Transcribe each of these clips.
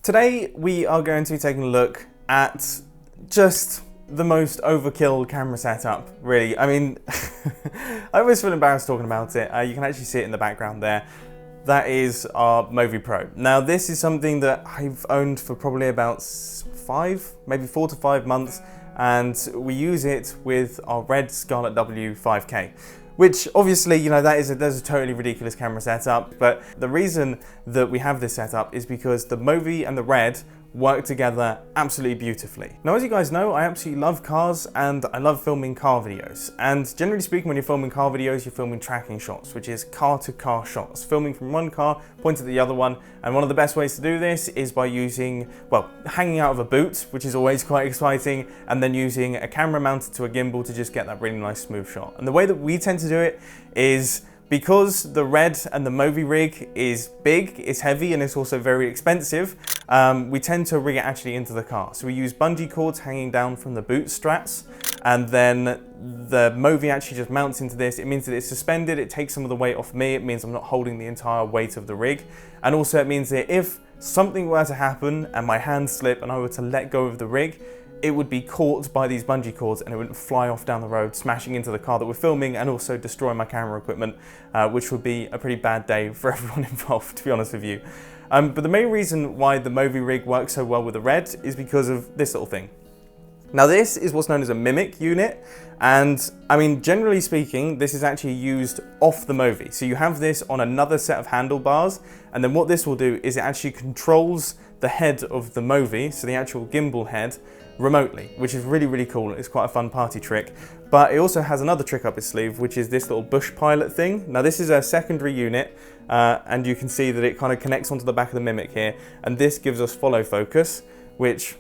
Today we are going to be taking a look at just the most overkill camera setup, really. I mean, I always feel embarrassed talking about it. You can actually see it in the background there. That is our Movi Pro. Now this is something that I've owned for probably about 4 to 5 months, and we use it with our RED Scarlet-W 5K. Which obviously, you know, there's a totally ridiculous camera setup, but the reason that we have this setup is because the Movi and the RED work together absolutely beautifully. Now, as you guys know, I absolutely love cars and I love filming car videos. And generally speaking, when you're filming car videos, you're filming tracking shots, which is car-to-car shots, filming from one car, pointing at the other one. And one of the best ways to do this is by using, well, hanging out of a boot, which is always quite exciting, and then using a camera mounted to a gimbal to just get that really nice smooth shot. And the way that we tend to do it is because the RED and the Movi rig is big, it's heavy, and it's also very expensive, we tend to rig it actually into the car. So we use bungee cords hanging down from the boot straps, and then the Movi actually just mounts into this. It means that it's suspended, it takes some of the weight off me, it means I'm not holding the entire weight of the rig, and also it means that if something were to happen and my hand slip and I were to let go of the rig, it would be caught by these bungee cords and it wouldn't fly off down the road, smashing into the car that we're filming and also destroy my camera equipment, which would be a pretty bad day for everyone involved, to be honest with you. But the main reason why the Movi rig works so well with the RED is because of this little thing. Now this is what's known as a mimic unit, and I mean, generally speaking, this is actually used off the Movi. So you have this on another set of handlebars, and then what this will do is it actually controls the head of the Movi, so the actual gimbal head, remotely, which is really, really cool. It's quite a fun party trick. But it also has another trick up its sleeve, which is this little bush pilot thing. Now this is a secondary unit, and you can see that it kind of connects onto the back of the Mimic here, and this gives us follow focus, which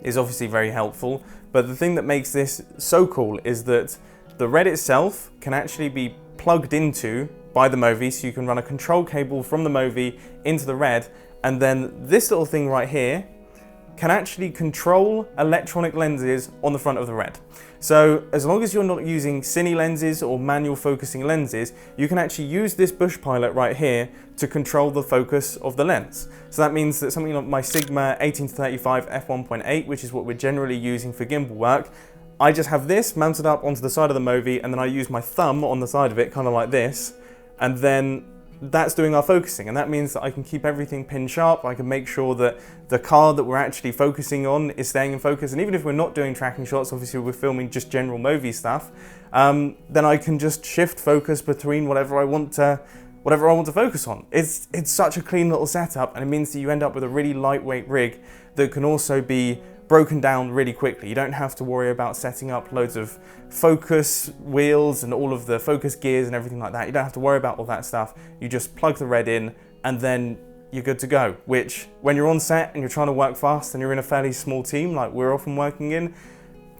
is obviously very helpful. But the thing that makes this so cool is that the RED itself can actually be plugged into by the Movi, so you can run a control cable from the Movi into the RED, and then this little thing right here can actually control electronic lenses on the front of the RED. So as long as you're not using cine lenses or manual focusing lenses, you can actually use this bush pilot right here to control the focus of the lens. So that means that something like my Sigma 18-35 f1.8, which is what we're generally using for gimbal work, I just have this mounted up onto the side of the Movi, and then I use my thumb on the side of it, kind of like this, and then that's doing our focusing, and that means that I can keep everything pin sharp. I can make sure that the car that we're actually focusing on is staying in focus, and even if we're not doing tracking shots, obviously we're filming just general Movi stuff, then I can just shift focus between whatever I want to focus on. It's such a clean little setup, and it means that you end up with a really lightweight rig that can also be broken down really quickly. You don't have to worry about setting up loads of focus wheels and all of the focus gears and everything like that. You don't have to worry about all that stuff. You just plug the RED in and then you're good to go, which when you're on set and you're trying to work fast and you're in a fairly small team like we're often working in,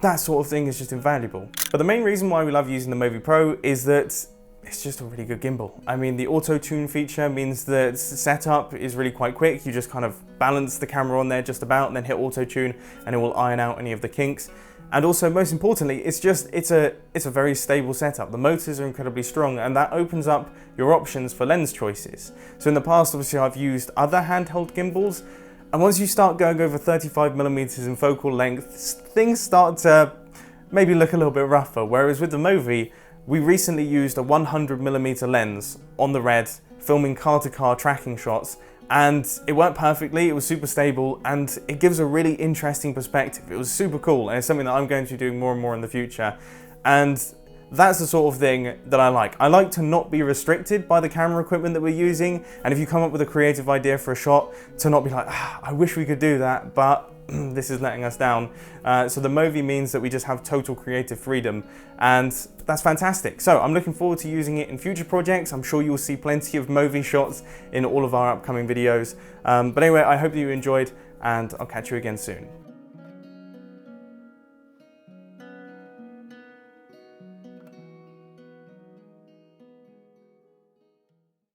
that sort of thing is just invaluable. But the main reason why we love using the Movi Pro is that it's just a really good gimbal. I mean, the auto-tune feature means that setup is really quite quick. You just kind of balance the camera on there just about and then hit auto-tune and it will iron out any of the kinks. And also, most importantly, it's a very stable setup. The motors are incredibly strong, and that opens up your options for lens choices. So in the past, obviously, I've used other handheld gimbals, and once you start going over 35mm in focal length, things start to maybe look a little bit rougher. Whereas with the Movi, we recently used a 100mm lens on the RED, filming car-to-car tracking shots, and it worked perfectly. It was super stable, and it gives a really interesting perspective. It was super cool, and it's something that I'm going to be doing more and more in the future. And that's the sort of thing that I like. I like to not be restricted by the camera equipment that we're using, and if you come up with a creative idea for a shot, to not be like, I wish we could do that, but this is letting us down. So the Movi means that we just have total creative freedom, and that's fantastic. So I'm looking forward to using it in future projects. I'm sure you'll see plenty of Movi shots in all of our upcoming videos. But anyway, I hope that you enjoyed, and I'll catch you again soon.